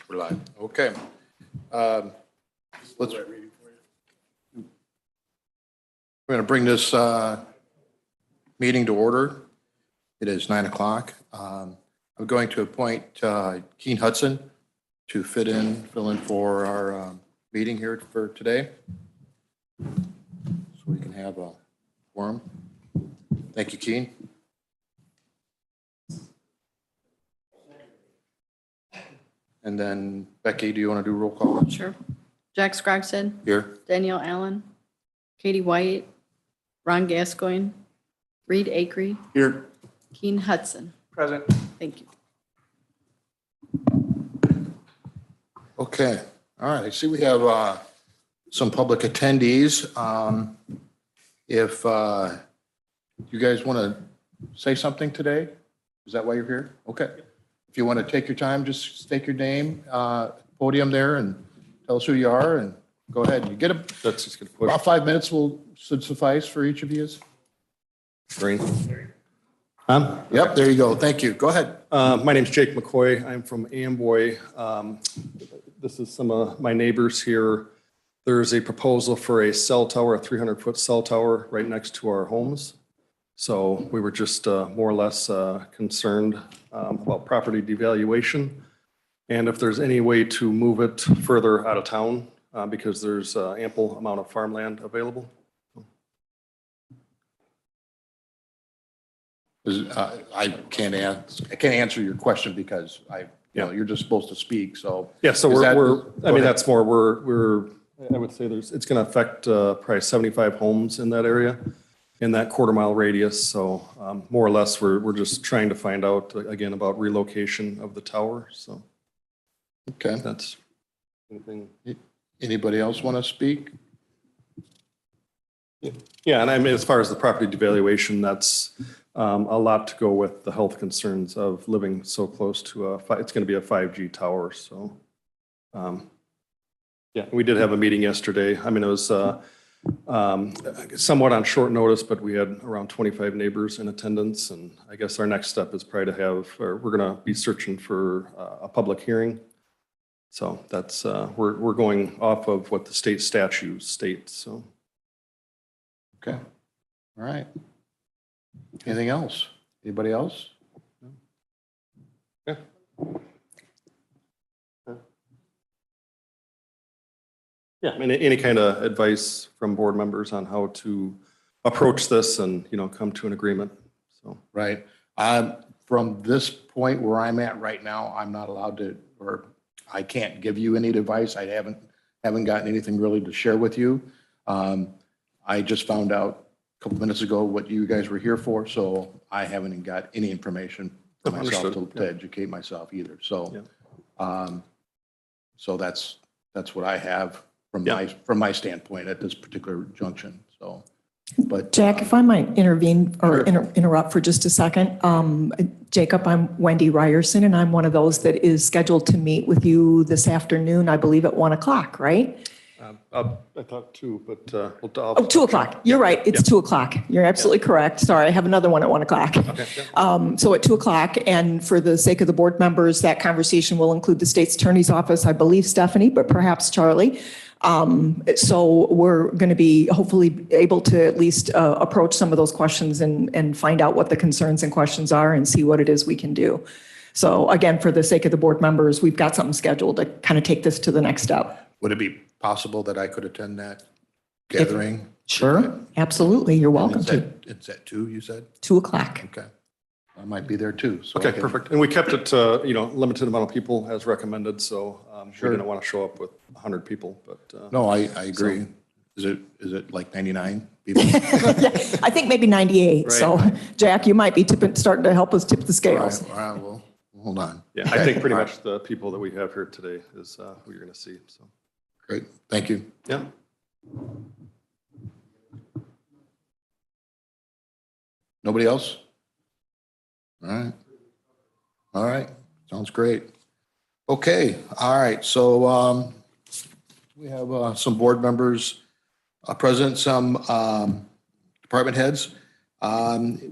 We're live. Okay. We're going to bring this meeting to order. It is 9 o'clock. I'm going to appoint Keen Hudson to fill in for our meeting here for today. So we can have a quorum. Thank you, Keen. And then Becky, do you want to do roll call? Sure. Jack Scrogston, Here. Danielle Allen, Katie White, Ron Gascoigne, Reed Acree, Here. Keen Hudson. Present. Thank you. Okay. All right. I see we have some public attendees. If you guys want to say something today, is that why you're here? Okay. If you want to take your time, just state your name, podium there, and tell us who you are, and go ahead. You get That's just going to push. about 5 minutes should suffice for each of you. Green. Yep, there you go. Thank you. Go ahead. My name's Jake McCoy. I'm from Amboy. This is some of my neighbors here. There's a proposal for a cell tower, a 300-foot cell tower right next to our homes. So we were just more or less concerned about property devaluation and if there's any way to move it further out of town because there's ample amount of farmland available. I can't answer your question because you're just supposed to speak. So Yeah, so Is that- we're, go I mean, ahead. that's more, I would say it's going to affect probably 75 homes in that area, in that quarter-mile radius. So more or less, we're just trying to find out, again, about relocation of the tower. So okay. that's anything. Anybody else want to speak? Yeah, and I mean, as far as the property devaluation, that's a lot to go with the health concerns of living so close to it's going to be a 5G tower. So, yeah, we did have a meeting yesterday. I mean, it was somewhat on short notice, but we had around 25 neighbors in attendance. And I guess our next step is probably to have, or we're going to be searching for a public hearing. So that's, we're going off of what the state statute states, so. Okay. All right. Anything else? Anybody else? Yeah. Yeah, I mean, any kind of advice from board members on how to approach this and, come to an agreement, so. Right. From this point where I'm at right now, I'm not allowed to, or I can't give you any advice. I haven't gotten anything really to share with you. I just found out a couple minutes ago what you guys were here for, so I haven't even got any information for myself Understood. to educate myself either. So, Yeah. so that's what I have from Yeah. my standpoint at this particular junction. So, but Jack, if I might intervene or Sure. interrupt for just a second. Jacob, I'm Wendy Ryerson, and I'm one of those that is scheduled to meet with you this afternoon, I believe at 1 o'clock, right? I thought two, but I'll. Oh, 2 o'clock. You're right. It's 2 o'clock. You're absolutely correct. Sorry, I have another one at 1 o'clock. Okay, yeah. So at 2 o'clock, and for the sake of the board members, that conversation will include the state's attorney's office, I believe Stephanie, but perhaps Charlie. So we're going to be hopefully able to at least approach some of those questions and find out what the concerns and questions are and see what it is we can do. So again, for the sake of the board members, we've got something scheduled to kind of take this to the next step. would it be possible that I could attend that gathering? Sure, absolutely. You're welcome to. It's at 2, you said? 2 o'clock. Okay. I might be there too. So I Okay, can- perfect. And we kept it to, limited amount of people as recommended, so Sure. we didn't want to show up with 100 people, but. No, I agree. Is it like 99 people? Yeah, I think maybe 98. So Jack, you might be starting to help us tip the All scales. right, well, hold on. Yeah, I think pretty much the people that we have here today is who you're going to see, so. Great, thank you. Yeah. Nobody else? All right, sounds great. Okay, all right, so we have some board members present, some department heads.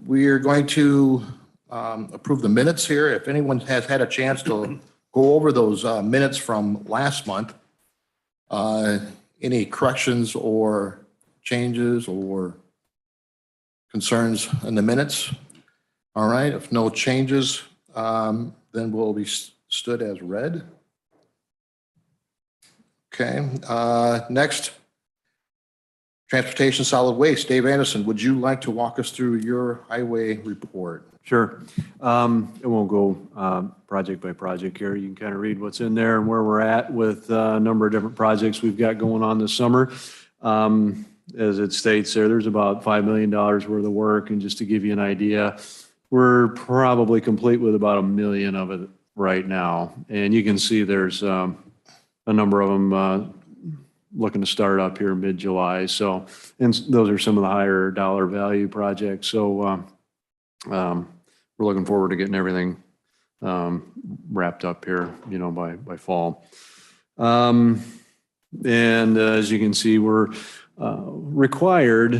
We are going to approve the minutes here. If anyone has had a chance to go over those minutes from last month. Any corrections or changes or concerns in the minutes? All right, if no changes, then we'll be stood as read. Okay, next, Transportation Solid Waste. Dave Anderson, would you like to walk us through your highway report? Sure. It won't go project by project here. You can kind of read what's in there and where we're at with a number of different projects we've got going on this summer. As it states there, there's about $5 million worth of work. And just to give you an idea, we're probably complete with about $1 million of it right now. And you can see there's a number of them looking to start up here mid-July. So, and those are some of the higher dollar value projects. So we're looking forward to getting everything wrapped up here, you know, by fall. And as you can see, we're required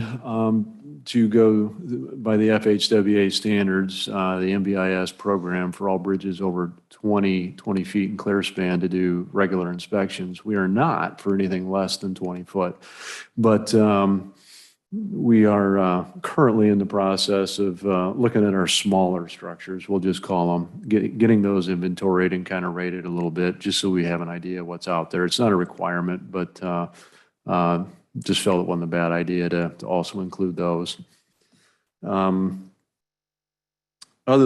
to go by the FHWA standards, the MBIS program for all bridges over 20 feet in clear span to do regular inspections. We are not for anything less than 20 foot, but we are currently in the process of looking at our smaller structures, we'll just call them, getting those inventoried and kind of rated a little bit, just so we have an idea of what's out there. It's not a requirement, but just felt it wasn't a bad idea to also include those. Other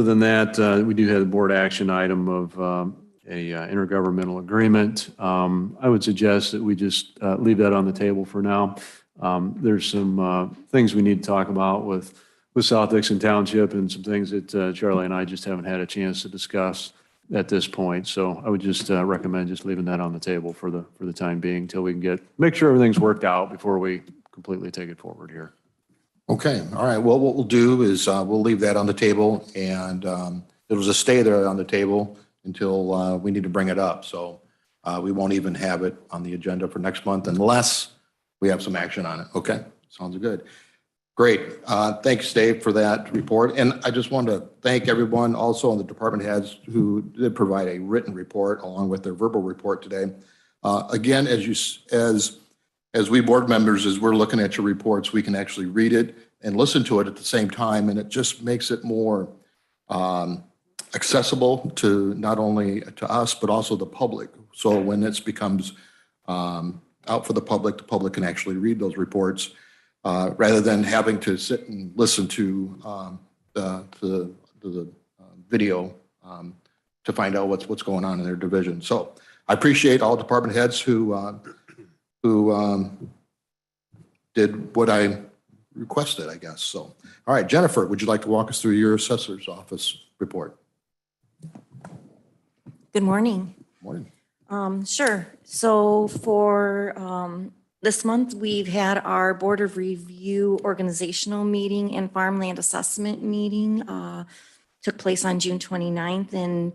than that, we do have the board action item of a intergovernmental agreement. I would suggest that we just leave that on the table for now. There's some things we need to talk about with South Dixon Township and some things that Charlie and I just haven't had a chance to discuss at this point. So I would just recommend just leaving that on the table for the time being until we can make sure everything's worked out before we completely take it forward here. Okay, all right. Well, what we'll do is we'll leave that on the table, and it'll just stay there on the table until we need to bring it up. So we won't even have it on the agenda for next month unless we have some action on it. Okay, sounds good. Great. Thanks, Dave, for that report. And I just wanted to thank everyone also on the department heads who did provide a written report along with their verbal report today. Again, as we board members, as we're looking at your reports, we can actually read it and listen to it at the same time. And it just makes it more accessible to not only to us, but also the public. So when this becomes out for the public can actually read those reports rather than having to sit and listen to the video to find out what's going on in their division. So I appreciate all department heads who did what I requested, I guess. So, all right, Jennifer, would you like to walk us through your assessor's office report? Good morning. Morning. Sure. So for this month, we've had our Board of Review organizational meeting and farmland assessment meeting. Took place on June 29th. And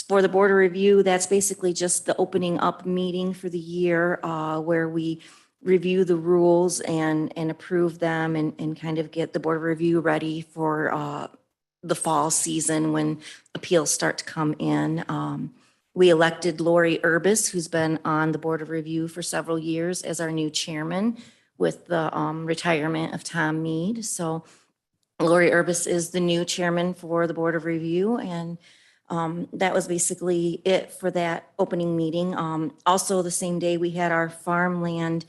for the Board of Review, that's basically just the opening up meeting for the year where we review the rules and approve them and kind of get the Board of Review ready for the fall season when appeals start to come in. We elected Lori Urbis, who's been on the Board of Review for several years, as our new chairman with the retirement of Tom Mead. So Lori Urbis is the new chairman for the Board of Review, and that was basically it for that opening meeting. Also, the same day, we had our farmland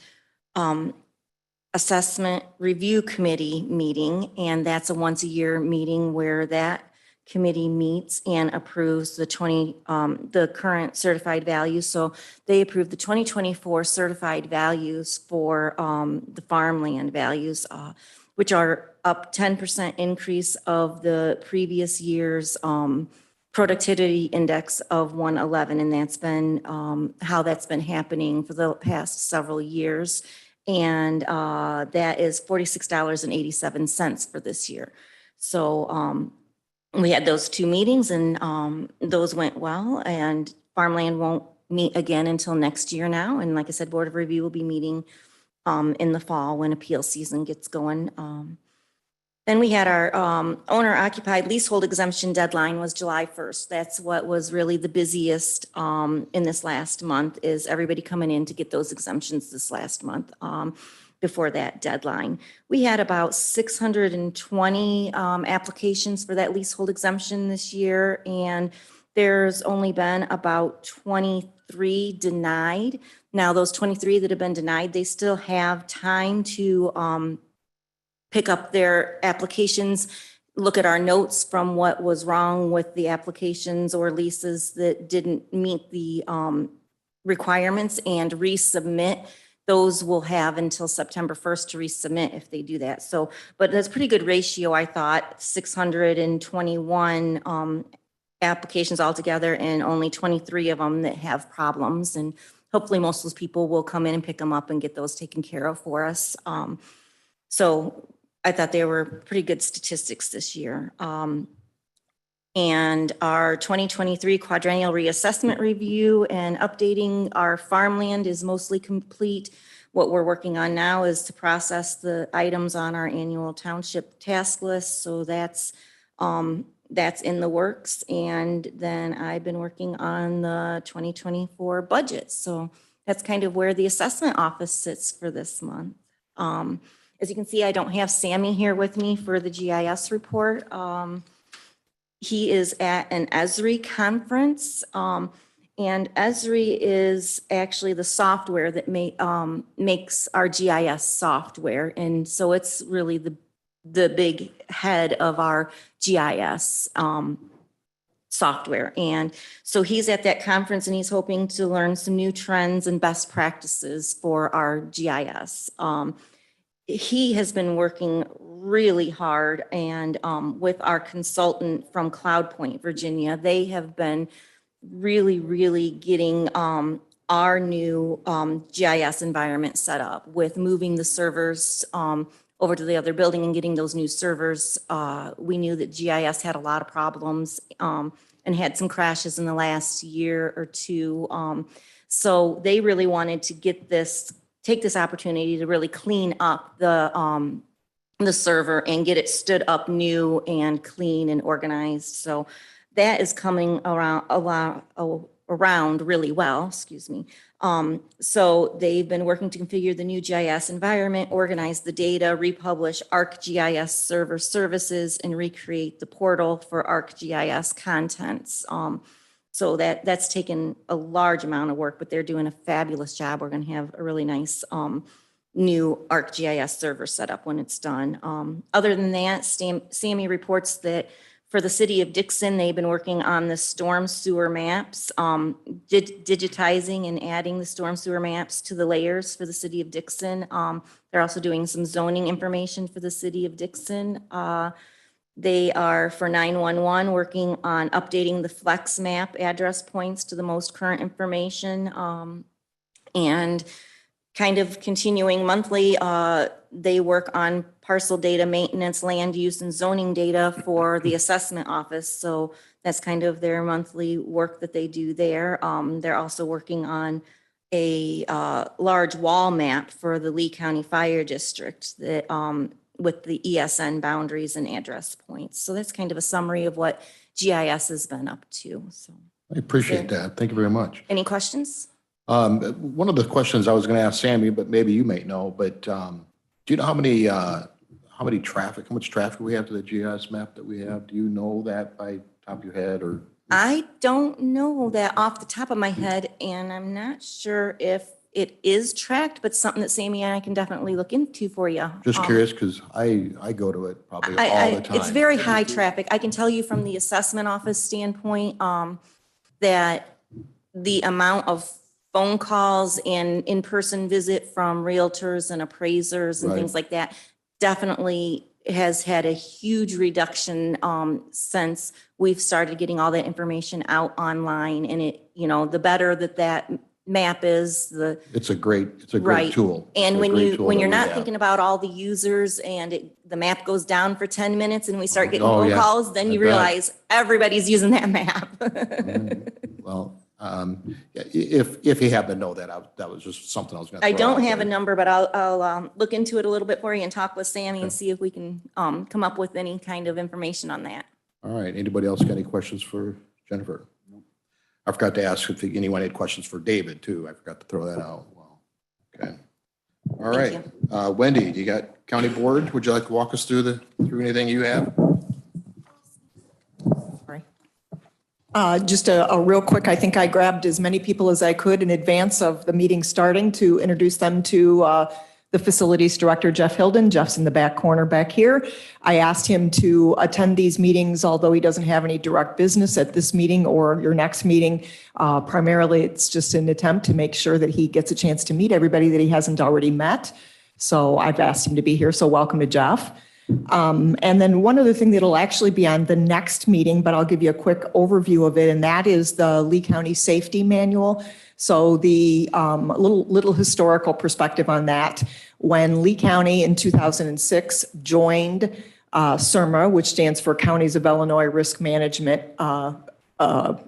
assessment review committee meeting, and that's a once-a-year meeting where that committee meets and approves the current certified values. So they approved the 2024 certified values for the farmland values, which are up 10% increase of the previous year's productivity index of 111. And that's been how that's been happening for the past several years. And that is $46.87 for this year. So we had those two meetings and those went well, and farmland won't meet again until next year now. And like I said, Board of Review will be meeting in the fall when appeal season gets going. Then we had our owner occupied leasehold exemption deadline was July 1st. That's what was really the busiest in this last month, is everybody coming in to get those exemptions this last month before that deadline. We had about 620 applications for that leasehold exemption this year, and there's only been about 23 denied. Now, those 23 that have been denied, they still have time to pick up their applications, look at our notes from what was wrong with the applications or leases that didn't meet the requirements, and resubmit. Those will have until September 1st to resubmit if they do that. So, but that's a pretty good ratio, I thought, 621 applications altogether, and only 23 of them that have problems. And hopefully most of those people will come in and pick them up and get those taken care of for us. So I thought they were pretty good statistics this year. And our 2023 quadrennial reassessment review and updating our farmland is mostly complete. What we're working on now is to process the items on our annual township task list. So that's in the works. And then I've been working on the 2024 budget. So that's kind of where the assessment office sits for this month. As you can see, I don't have Sammy here with me for the GIS report. He is at an Esri conference, and Esri is actually the software that makes our GIS software. And so it's really the big head of our GIS software. And so he's at that conference, and he's hoping to learn some new trends and best practices for our GIS. He has been working really hard, and with our consultant from Cloud Point, Virginia, they have been really getting our new GIS environment set up, with moving the servers over to the other building and getting those new servers. We knew that GIS had a lot of problems and had some crashes in the last year or two. So they really wanted to take this opportunity to really clean up the server and get it stood up new and clean and organized. So that is coming around really well, excuse me. So they've been working to configure the new GIS environment, organize the data, republish ArcGIS server services, and recreate the portal for ArcGIS contents. So that's taken a large amount of work, but they're doing a fabulous job. We're going to have a really nice new ArcGIS server set up when it's done. Other than that, Sammy reports that for the city of Dixon, they've been working on the storm sewer maps, digitizing and adding the storm sewer maps to the layers for the city of Dixon. They're also doing some zoning information for the city of Dixon. They are, for 911, working on updating the flex map address points to the most current information, and kind of continuing monthly. They work on parcel data maintenance, land use, and zoning data for the assessment office. So that's kind of their monthly work that they do there. They're also working on a large wall map for the Lee County Fire District that with the ESN boundaries and address points. So that's kind of a summary of what GIS has been up to. So I appreciate that. Thank you very much. any questions? One of the questions I was going to ask Sammy, but maybe you may know, but do you know how much traffic we have to the GIS map that we have? Do you know that by top of your head, or? I don't know that off the top of my head, and I'm not sure if it is tracked, but something that Sammy and I can definitely look into for you. Just curious, because I go to it probably all the time. It's very high traffic. I can tell you from the assessment office standpoint, that the amount of phone calls and in-person visit from realtors and appraisers and Right. things like that definitely has had a huge reduction since we've started getting all that information out online. And it, the better that map is, It's a great Right. tool. and It's a when great tool when that you're we not have. thinking about all the users and the map goes down for 10 minutes and we start getting Oh, phone yeah. calls, then I you bet. realize everybody's using that map. Well, If you happen to know that, that was just something I was going to. I don't have a number, but I'll look into it a little bit for you and talk with Sammy and see if we can come up with any kind of information on that. All right, anybody else got any questions for Jennifer? I forgot to ask if anyone had questions for David too. I forgot to throw that out. Well, okay. All Thank right, Wendy, you got county board? Would you like to walk us through anything you have? Just a real quick, I think I grabbed as many people as I could in advance of the meeting starting to introduce them to the facilities director, Jeff Hilden. Jeff's in the back corner back here. I asked him to attend these meetings, although he doesn't have any direct business at this meeting or your next meeting. Primarily, it's just an attempt to make sure that he gets a chance to meet everybody that he hasn't already met. So I've asked him to be here, so welcome to Jeff. And then one other thing that'll actually be on the next meeting, but I'll give you a quick overview of it, and that is the Lee County Safety Manual. So the little historical perspective on that. When Lee County in 2006 joined CIRMA, which stands for Counties of Illinois Risk Management, I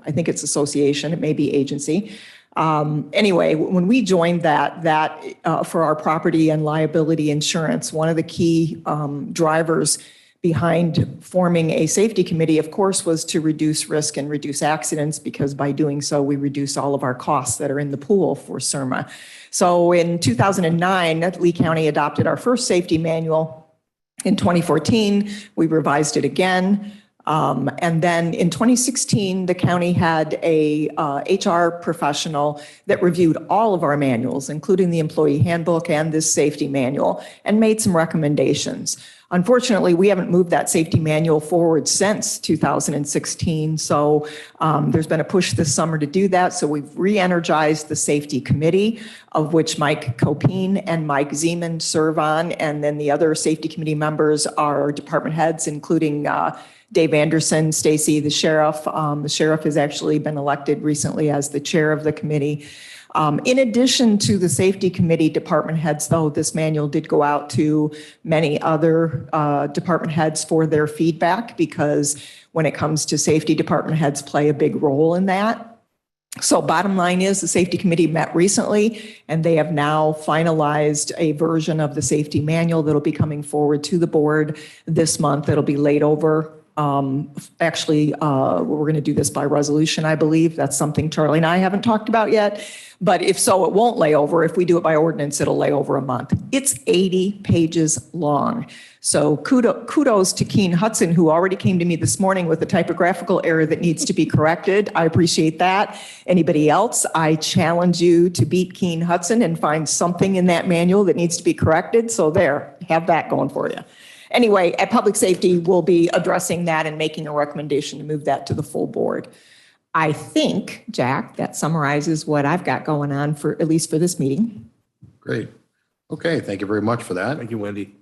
think it's association, it may be agency. Anyway, when we joined that for our property and liability insurance, one of the key drivers behind forming a safety committee, of course, was to reduce risk and reduce accidents, because by doing so, we reduce all of our costs that are in the pool for CIRMA. So in 2009, Lee County adopted our first safety manual. In 2014, we revised it again. And then in 2016, the county had a HR professional that reviewed all of our manuals, including the employee handbook and this safety manual, and made some recommendations. Unfortunately, we haven't moved that safety manual forward since 2016. So there's been a push this summer to do that. So we've re-energized the safety committee, of which Mike Copine and Mike Zeman serve on. And then the other safety committee members are department heads, including Dave Anderson, Stacy, the sheriff. The sheriff has actually been elected recently as the chair of the committee. In addition to the safety committee department heads, though, this manual did go out to many other department heads for their feedback, because when it comes to safety, department heads play a big role in that. So bottom line is the safety committee met recently, and they have now finalized a version of the safety manual that'll be coming forward to the board this month. It'll be laid over. We're going to do this by resolution, I believe. That's something Charlie and I haven't talked about yet. But if so, it won't lay over. If we do it by ordinance, it'll lay over a month. It's 80 pages long. So kudos to Keen Hudson, who already came to me this morning with a typographical error that needs to be corrected. I appreciate that. Anybody else, I challenge you to beat Keen Hudson and find something in that manual that needs to be corrected. So there, have that going for you. Anyway, at Public Safety, we'll be addressing that and making a recommendation to move that to the full board. I think, Jack, that summarizes what I've got going on for, at least for this meeting. Great. Okay, thank you very much for that. Thank you, Wendy.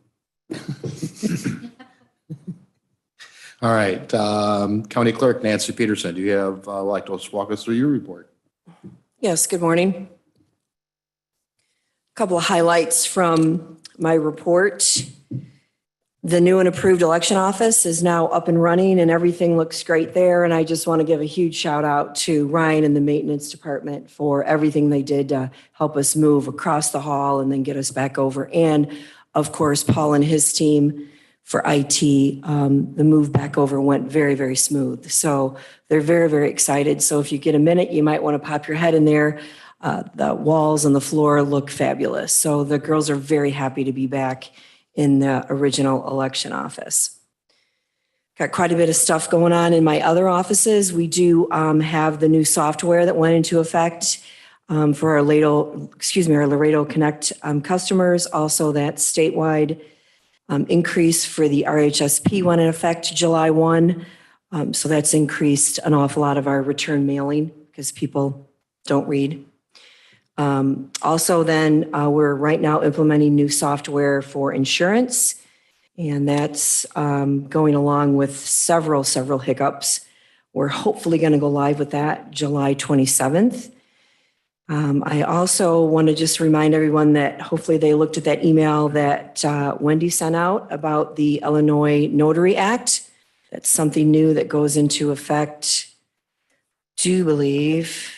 All right, County Clerk Nancy Peterson, do you have, like to walk us through your report? Yes, good morning. A couple of highlights from my report. The new and approved election office is now up and running and everything looks great there. And I just want to give a huge shout out to Ryan and the maintenance department for everything they did to help us move across the hall and then get us back over. And of course, Paul and his team for IT, the move back over went very, very smooth. So they're very, very excited. So if you get a minute, you might want to pop your head in there. The walls and the floor look fabulous. So the girls are very happy to be back in the original election office. Got quite a bit of stuff going on in my other offices. We do have the new software that went into effect for our Laredo Connect customers. Also that statewide increase for the RHSP went in effect July 1. So that's increased an awful lot of our return mailing because people don't read. Also then, we're right now implementing new software for insurance, and that's going along with several hiccups. We're hopefully going to go live with that July 27th. I also want to just remind everyone that hopefully they looked at that email that Wendy sent out about the Illinois Notary Act. That's something new that goes into effect, do believe,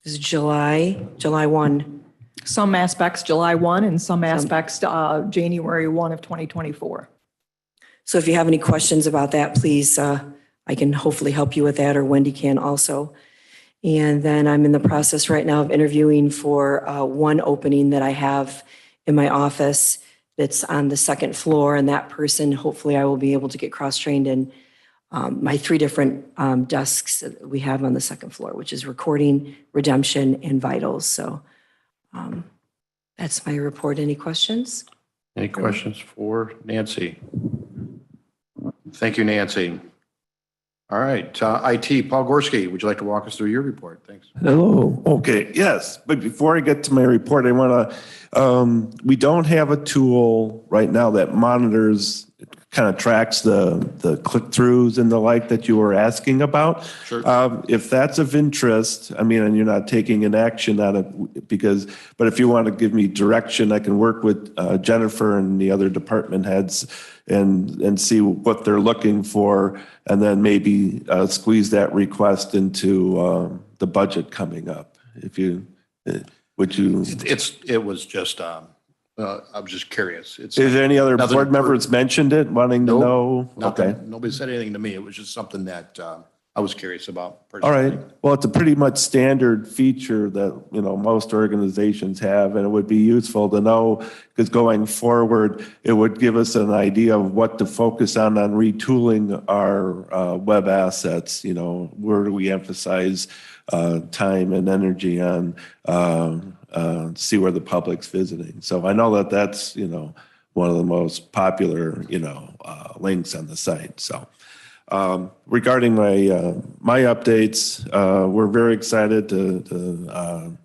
is July 1. Some aspects July 1 and some aspects January 1 of 2024. So if you have any questions about that, please, I can hopefully help you with that, or Wendy can also. And then I'm in the process right now of interviewing for one opening that I have in my office that's on the second floor. And that person, hopefully I will be able to get cross-trained in my 3 different desks that we have on the second floor, which is recording, redemption, and vitals. So that's my report. Any questions? Any questions for Nancy? Thank you, Nancy. All right, IT, Paul Gorski, would you like to walk us through your report? Thanks. Hello. Okay, yes. But before I get to my report, I want to, we don't have a tool right now that monitors, kind of tracks the click-throughs and the like that you were asking about. Sure. If that's of interest, I mean, and you're not taking an action on it but if you want to give me direction, I can work with Jennifer and the other department heads and see what they're looking for, and then maybe squeeze that request into the budget coming up. If you, would you? It was just, I was just curious. It's Is there any other nothing- board members mentioned it, wanting to Nope, know? nothing. Okay. Nobody said anything to me. It was just something that I was curious about All personally. right. Well, it's a pretty much standard feature that, you know, most organizations have, and it would be useful to know, because going forward, it would give us an idea of what to focus on retooling our web assets. You know, where do we emphasize time and energy on, see where the public's visiting. So I know that that's, you know, one of the most popular, you know, links on the site. So regarding my updates, we're very excited to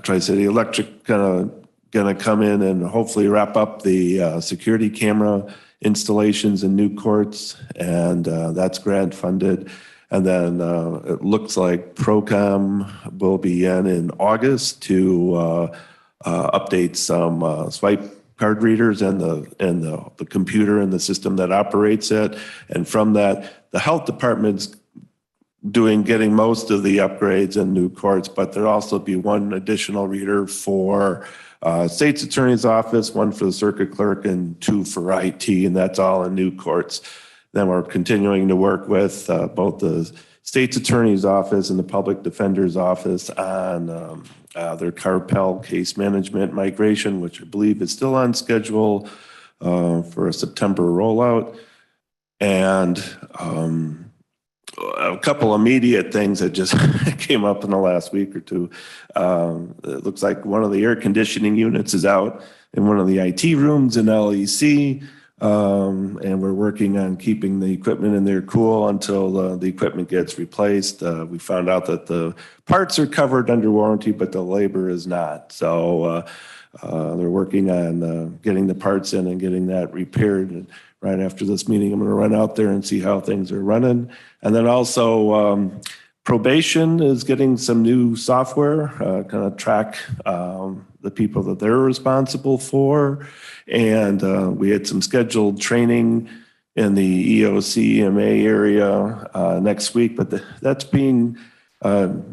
Tri-City Electric gonna come in and hopefully wrap up the security camera installations in new courts, and that's grant funded. And then it looks like Procom will be in August to update some swipe card readers and the computer and the system that operates it. And from that, the health department's getting most of the upgrades in new courts, but there'll also be one additional reader for state's attorney's office, one for the circuit clerk, and 2 for IT, and that's all in new courts. Then we're continuing to work with both the state's attorney's office and the public defender's office on their Carpel case management migration, which I believe is still on schedule for a September rollout. And a couple immediate things that just came up in the last week or two. It looks like one of the air conditioning units is out in one of the IT rooms in LEC. And we're working on keeping the equipment in there cool until the equipment gets replaced. We found out that the parts are covered under warranty, but the labor is not. So they're working on getting the parts in and getting that repaired. And right after this meeting, I'm going to run out there and see how things are running. And then also probation is getting some new software, kind of track the people that they're responsible for. And we had some scheduled training in the EOC EMA area next week, but that's being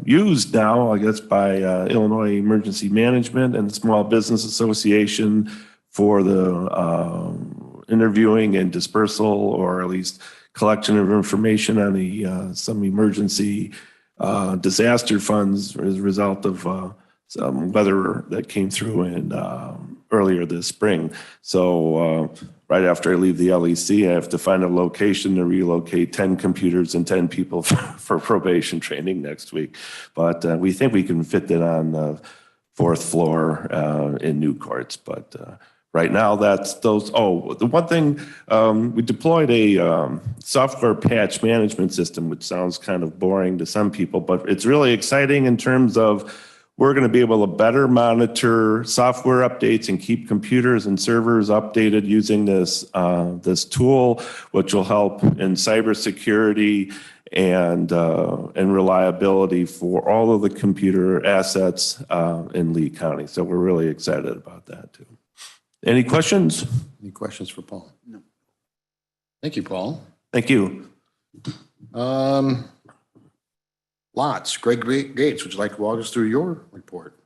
used now, I guess, by Illinois Emergency Management and the Small Business Association for the interviewing and dispersal, or at least collection of information on the some emergency disaster funds as a result of some weather that came through in earlier this spring. So right after I leave the LEC, I have to find a location to relocate 10 computers and 10 people for probation training next week. But we think we can fit that on the 4th floor in new courts. But right now, that's those. Oh, the one thing, we deployed a software patch management system, which sounds kind of boring to some people, but it's really exciting in terms of we're going to be able to better monitor software updates and keep computers and servers updated using this this tool, which will help in cybersecurity and reliability for all of the computer assets in Lee County. So we're really excited about that too. Any questions? Any questions for Paul? No. Thank you, Paul. Thank you. lots. Greg Gates, would you like to walk us through your report?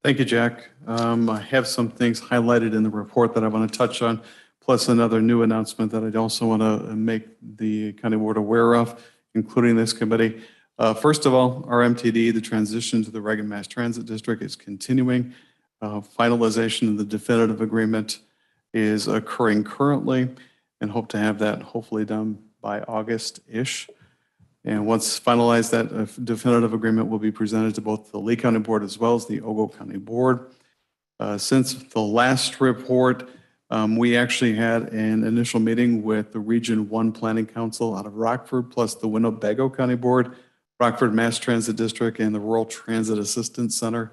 Thank you, Jack. I have some things highlighted in the report that I want to touch on, plus another new announcement that I'd also want to make the county board aware of, including this committee. First of all, our MTD, the transition to the Reagan Mass Transit District, is continuing. Finalization of the definitive agreement is occurring currently, and hope to have that hopefully done by August-ish. And once finalized, that definitive agreement will be presented to both the Lee County Board as well as the Ogle County Board. Since the last report, we actually had an initial meeting with the Region 1 Planning Council out of Rockford, plus the Winnebago County Board, Rockford Mass Transit District, and the Rural Transit Assistance Center.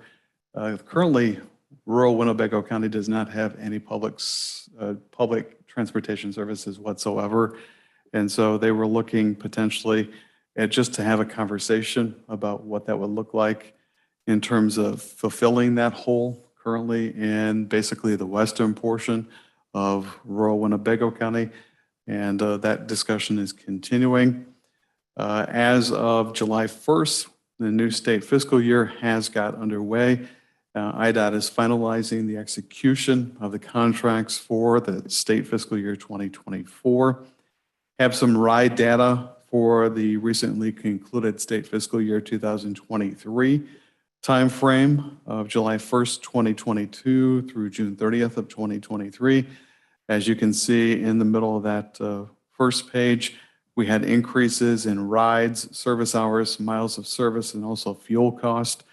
Currently, rural Winnebago County does not have any public transportation services whatsoever. And so they were looking potentially at just to have a conversation about what that would look like in terms of fulfilling that hole currently in basically the western portion of rural Winnebago County. And that discussion is continuing. As of July 1st, the new state fiscal year has got underway. IDOT is finalizing the execution of the contracts for the state fiscal year 2024. Have some ride data for the recently concluded state fiscal year 2023 timeframe of July 1st, 2022 through June 30th of 2023. As you can see in the middle of that first page, we had increases in rides, service hours, miles of service, and also fuel cost.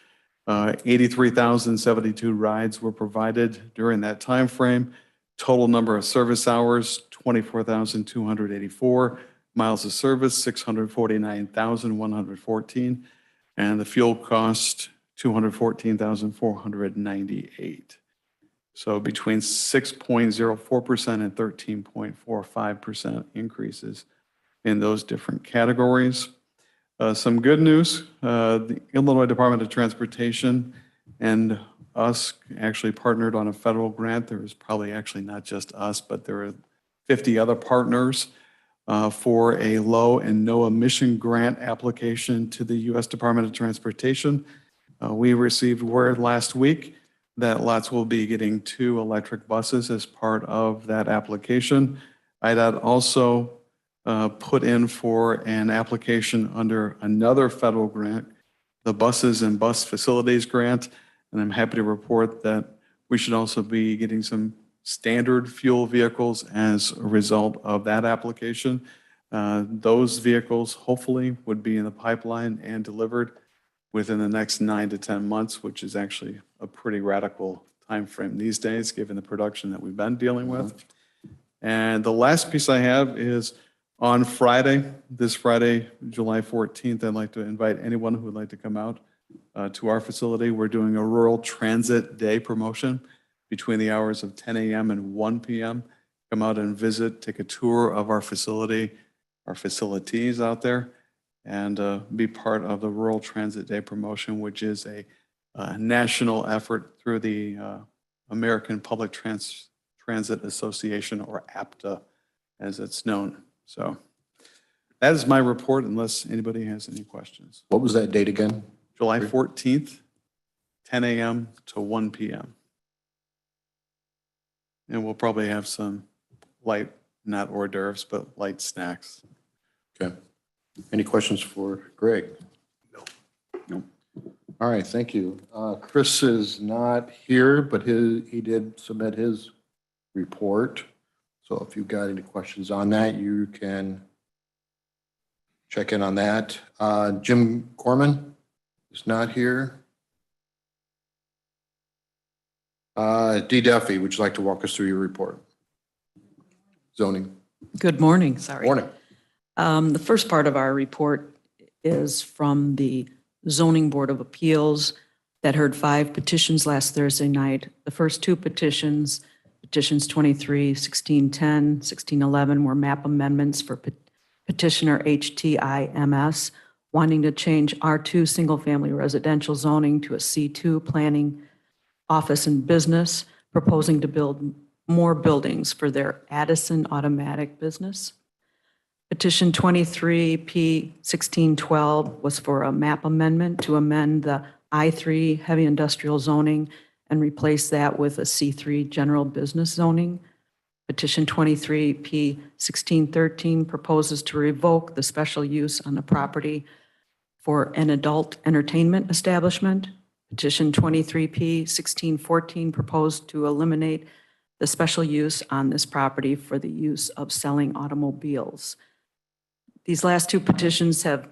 83,072 rides were provided during that timeframe. Total number of service hours, 24,284. Miles of service, 649,114. And the fuel cost, 214,498. So between 6.04% and 13.45% increases in those different categories. Some good news, the Illinois Department of Transportation and us actually partnered on a federal grant. There was probably actually not just us, but there are 50 other partners for a low and no emission grant application to the U.S. Department of Transportation. We received word last week that LOTS will be getting 2 electric buses as part of that application. IDOT also put in for an application under another federal grant, the Buses and Bus Facilities Grant. And I'm happy to report that we should also be getting some standard fuel vehicles as a result of that application. Those vehicles hopefully would be in the pipeline and delivered within the next 9 to 10 months, which is actually a pretty radical time frame these days, given the production that we've been dealing with. And the last piece I have is on Friday, this Friday, July 14th, I'd like to invite anyone who would like to come out to our facility. We're doing a Rural Transit Day promotion between the hours of 10 a.m. and 1 p.m. Come out and visit, take a tour of our facility, our facilities out there, and be part of the Rural Transit Day promotion, which is a national effort through the American Public Transit Association, or APTA, as it's known. So that is my report, unless anybody has any questions. What was that date again? July 14th, 10 a.m. to 1 p.m. And we'll probably have some light, not hors d'oeuvres, but light snacks. Okay. Any questions for Greg? No. All right, thank you. Chris is not here, but he did submit his report. So if you've got any questions on that, you can check in on that. Jim Corman is not here. Dee Duffy, would you like to walk us through your report? Zoning. Good morning, sorry. Morning. The first part of our report is from the Zoning Board of Appeals that heard 5 petitions last Thursday night. The first 2 petitions, petitions 23, 1610, 1611, were map amendments for petitioner HTIMS, wanting to change R2 single-family residential zoning to a C2 planning, office, and business, proposing to build more buildings for their Addison automatic business. Petition 23P1612 was for a map amendment to amend the I3 heavy industrial zoning and replace that with a C3 general business zoning. Petition 23P1613 proposes to revoke the special use on the property for an adult entertainment establishment. Petition 23P1614 proposed to eliminate the special use on this property for the use of selling automobiles. These last two petitions have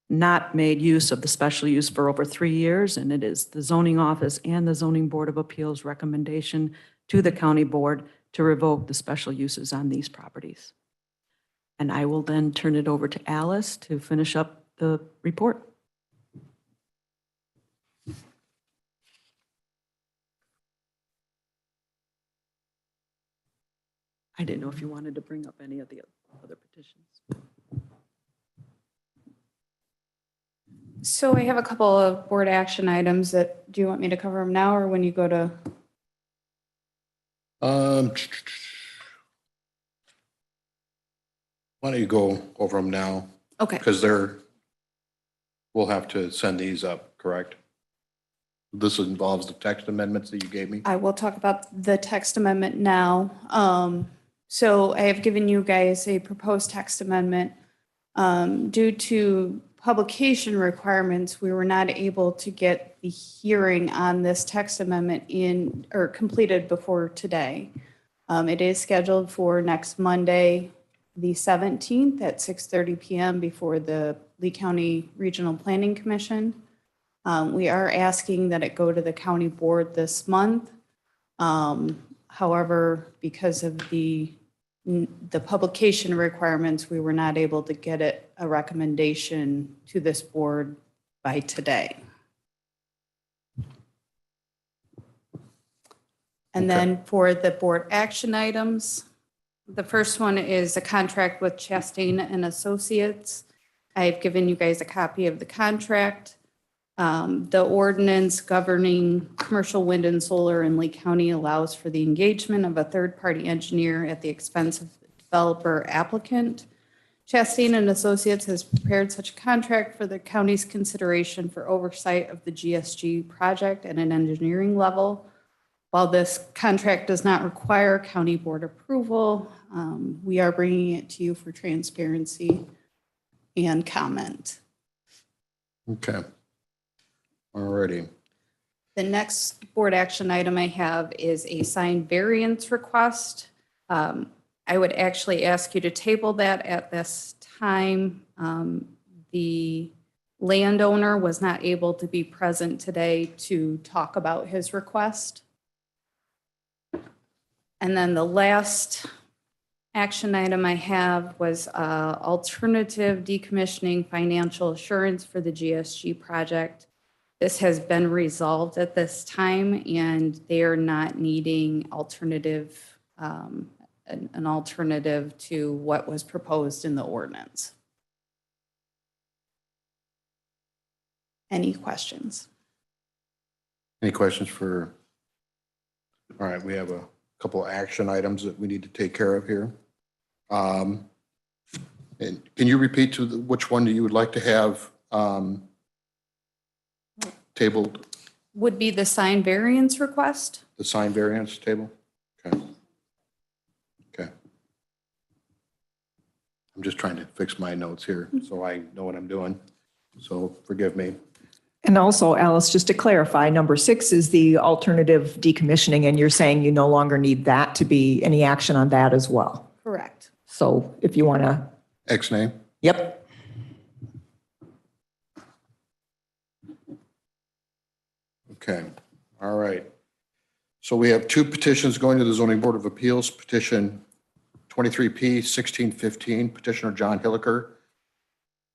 not made use of the special use for over 3 years, and it is the zoning office and the zoning board of appeals recommendation to the county board to revoke the special uses on these properties. And I will then turn it over to Alice to finish up the report. I didn't know if you wanted to bring up any of the other petitions. So I have a couple of board action items that, do you want me to cover them now or when you go to? Why don't you go over them now? Okay. Because we'll have to send these up, correct? This involves the text amendments that you gave me? I will talk about the text amendment now. So I have given you guys a proposed text amendment. Due to publication requirements, we were not able to get the hearing on this text amendment in or completed before today. It is scheduled for next Monday, the 17th at 6:30 p.m. before the Lee County Regional Planning Commission. We are asking that it go to the county board this month. However, because of the publication requirements, we were not able to get it a recommendation to this board by today. And then for the board action items, the first one is a contract with Chastain and Associates. I've given you guys a copy of the contract. The ordinance governing commercial wind and solar in Lee County allows for the engagement of a third-party engineer at the expense of the developer applicant. Chastain and Associates has prepared such a contract for the county's consideration for oversight of the GSG project at an engineering level. While this contract does not require county board approval, we are bringing it to you for transparency and comment. Okay. Alrighty. The next board action item I have is a sign variance request. I would actually ask you to table that at this time. The landowner was not able to be present today to talk about his request. And then the last action item I have was alternative decommissioning financial assurance for the GSG project. This has been resolved at this time, and they are not needing alternative, an alternative to what was proposed in the ordinance. Any questions? Any questions for, all right, we have a couple of action items that we need to take care of here. And can you repeat to which one you would like to have tabled, Would be the sign variance request. the sign variance table? Okay. Okay. I'm just trying to fix my notes here so I know what I'm doing. So forgive me. And also, Alice, just to clarify, number 6 is the alternative decommissioning, and you're saying you no longer need that to be any action on that as well. Correct. So if you want to, X-name? yep. Okay, all right. So we have 2 petitions going to the Zoning Board of Appeals. Petition 23P 1615, petitioner John Hilliker.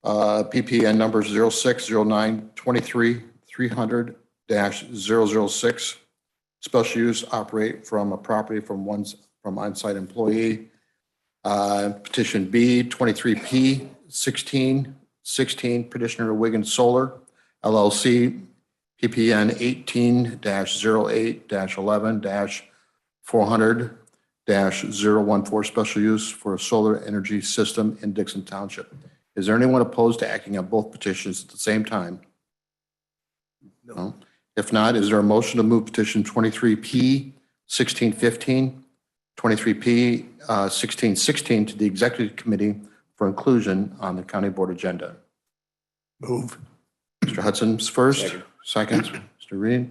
PPN number 060923-300-006. Special use operate from a property from on-site employee. Petition B 23P 1616, petitioner Wiggins Solar LLC. PPN 18-08-11-400 014 special use for a solar energy system in Dixon Township. Is there anyone opposed to acting on both petitions at the same time? No. If not, is there a motion to move petition 23P 1615, 23P 1616 to the executive committee for inclusion on the county board agenda? Move. Mr. Hudson's first. Second, Mr. Reed.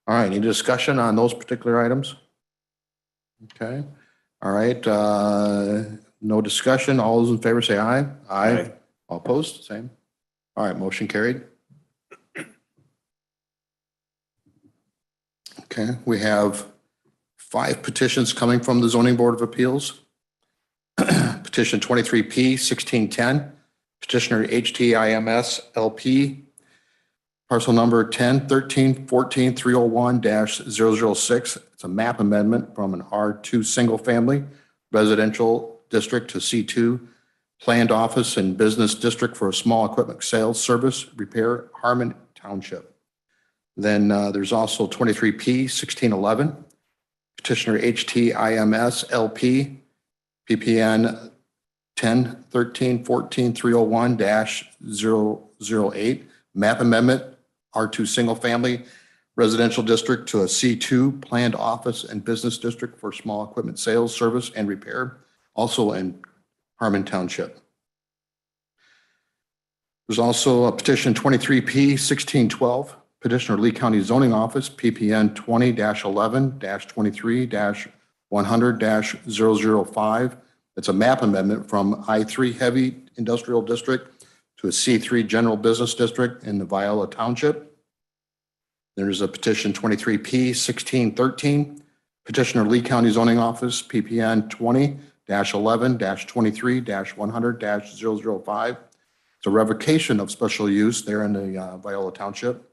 All right, any discussion on those particular items? Okay, all right, no discussion. All those in favor say aye. Aye. All opposed, same. All right, motion carried. Okay, we have 5 petitions coming from the Zoning Board of Appeals. Petition 23P 1610, petitioner HTIMS LP, parcel number 10-13-14-301-006. It's a map amendment from an R2 single-family residential district to C2 planned office and business district for a small equipment sales service repair, Harmon Township. Then there's also 23P 1611, petitioner HTIMS LP, PPN 10-13-14-301-008, map amendment, R2 single family residential district to a C2 planned office and business district for small equipment sales, service, and repair, also in Harmon Township. There's also a petition 23P 1612, petitioner Lee County Zoning Office, PPN 20-11-23-100-005. It's a map amendment from I3 Heavy Industrial District to a C3 General Business District in the Viola Township. There's a petition 23P 1613, petitioner Lee County Zoning Office, PPN 20-11-23-100-005. It's a revocation of special use there in the Viola Township.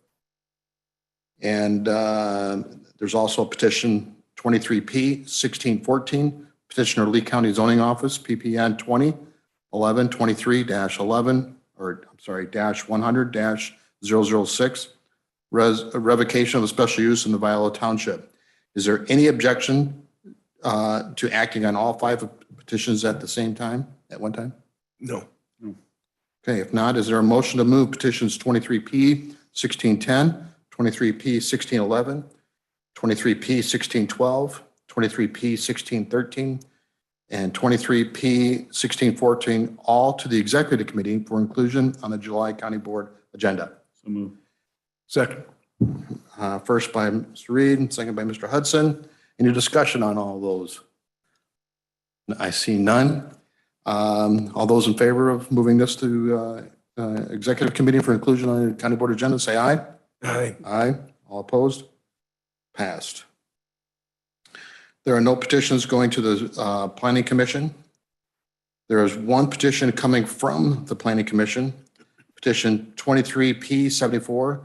And there's also a petition 23P 1614, petitioner Lee County Zoning Office, PPN 20-11-23-11, or I'm sorry, -100-006, revocation of the special use in the Viola Township. Is there any objection to acting on all 5 petitions at the same time, at one time? No. Okay, if not, is there a motion to move petitions 23P 1610, 23P 1611, 23P 1612, 23P 1613, and 23P 1614, all to the executive committee for inclusion on the July County Board agenda? So move. Second. First by Mr. Reed and second by Mr. Hudson. Any discussion on all those? I see none. All those in favor of moving this to executive committee for inclusion on the county board agenda, say aye. Aye. Aye. All opposed? Passed. There are no petitions going to the planning commission. There is one petition coming from the planning commission, petition 23P 74,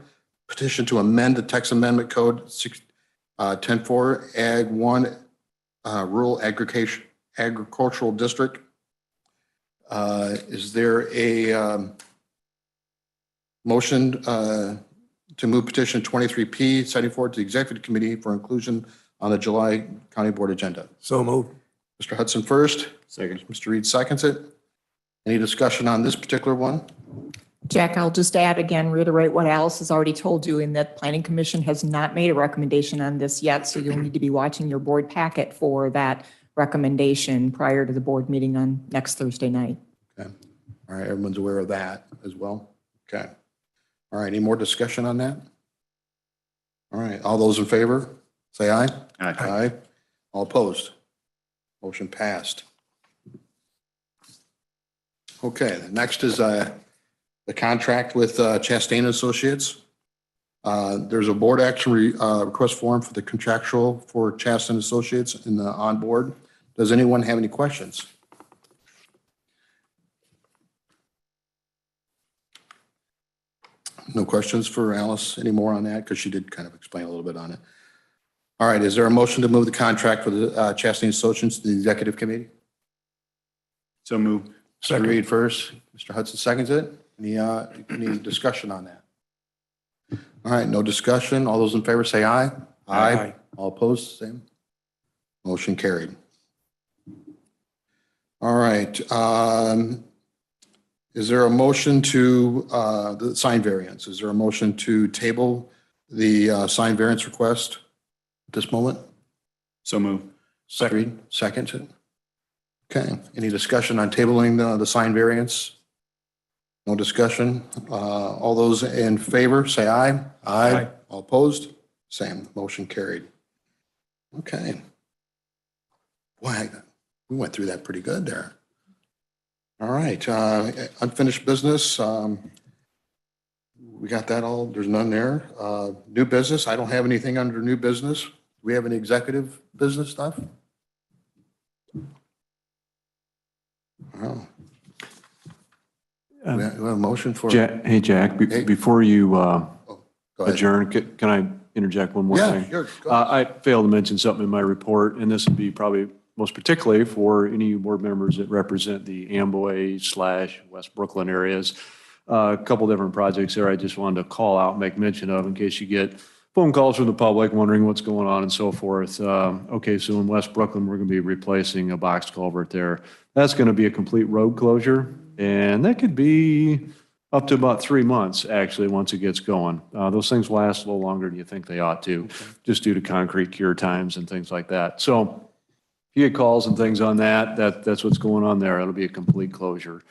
petition to amend the text amendment code 10-4 Ag 1 Rural Agricultural District. Is there a motion to move petition 23P 74 to the executive committee for inclusion on the July County Board agenda? So moved. Mr. Hudson first. Second. Mr. Reed seconds it. Any discussion on this particular one? Jack, I'll just add again, reiterate what Alice has already told you in that Planning Commission has not made a recommendation on this yet. So you'll need to be watching your board packet for that recommendation prior to the board meeting on next Thursday night. Okay. All right, everyone's aware of that as well. Okay. All right, any more discussion on that? All right, all those in favor, say aye. Aye. Aye. All opposed? Motion passed. Okay, the next is the contract with Chastain Associates. There's a board action request form for the contractual for Chastain Associates in the on board. Does anyone have any questions? No questions for Alice anymore on that because she did kind of explain a little bit on it. All right, is there a motion to move the contract for the Chastain Associates to the executive committee? So move. Mr. Reed first, Mr. Hudson seconds it. Any discussion on that? All right, no discussion. All those in favor say aye. Aye. All opposed, same. Motion carried. All right. Is there a motion to, the sign variance? Is there a motion to table the sign variance request at this moment? So move. Second. Okay. Any discussion on tabling the sign variance? No discussion. All those in favor, say aye. Aye. All opposed? Same. Motion carried. Okay. Boy, we went through that pretty good there. All right. Unfinished business. We got that all. There's none there. New business. I don't have anything under new business. Do we have any executive business stuff? Oh. We have a motion for. Hey, Jack, Hey. before you Go ahead. adjourn, can I interject one more Yeah, thing? sure. Go ahead. I failed to mention something in my report, and this would be probably most particularly for any board members that represent the Amboy/West Brooklyn areas. A couple different projects there I just wanted to call out and make mention of in case you get phone calls from the public wondering what's going on and so forth. Okay, so in West Brooklyn, we're going to be replacing a box culvert there. That's going to be a complete road closure, and that could be up to about 3 months, actually, once it gets going. Those things last a little longer than you think they ought to, just due to concrete cure times and things like that. So if you get calls and things on that's what's going on there. It'll be a complete closure.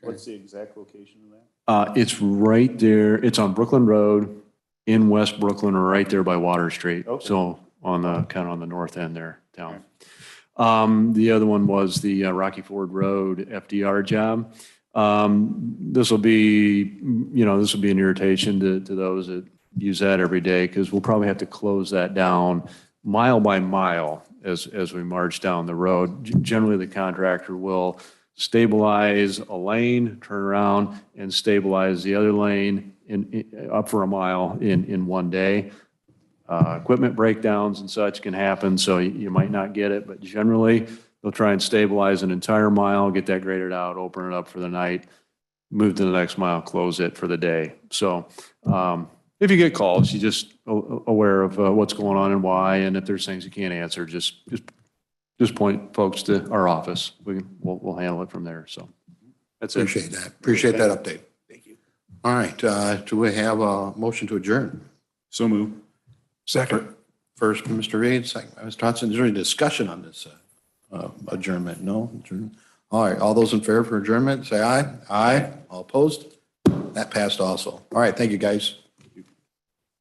What's the exact location of that? It's right there. It's on Brooklyn Road in West Brooklyn, or right there by Water Street. Okay. So on the, kind of on the north end there, down. The other one was the Rocky Ford Road FDR job. This will be an irritation to those that use that every day, because we'll probably have to close that down mile by mile as we march down the road. Generally, the contractor will stabilize a lane, turn around and stabilize the other lane up for a mile in one day. Equipment breakdowns and such can happen, so you might not get it, but generally they'll try and stabilize an entire mile, get that graded out, open it up for the night, move to the next mile, close it for the day. So if you get calls, you just aware of what's going on and why, and if there's things you can't answer, just point folks to our office. We'll handle it from there. So that's it. Appreciate that. Appreciate that update. Thank you. All right. Do we have a motion to adjourn? So move. Second. First, Mr. Reed, second, by Ms. Johnson. Is there any discussion on this adjournment? No? Adjournment? All right. All those in favor for adjournment, say aye. Aye. All opposed? That passed also. All right. Thank you, guys.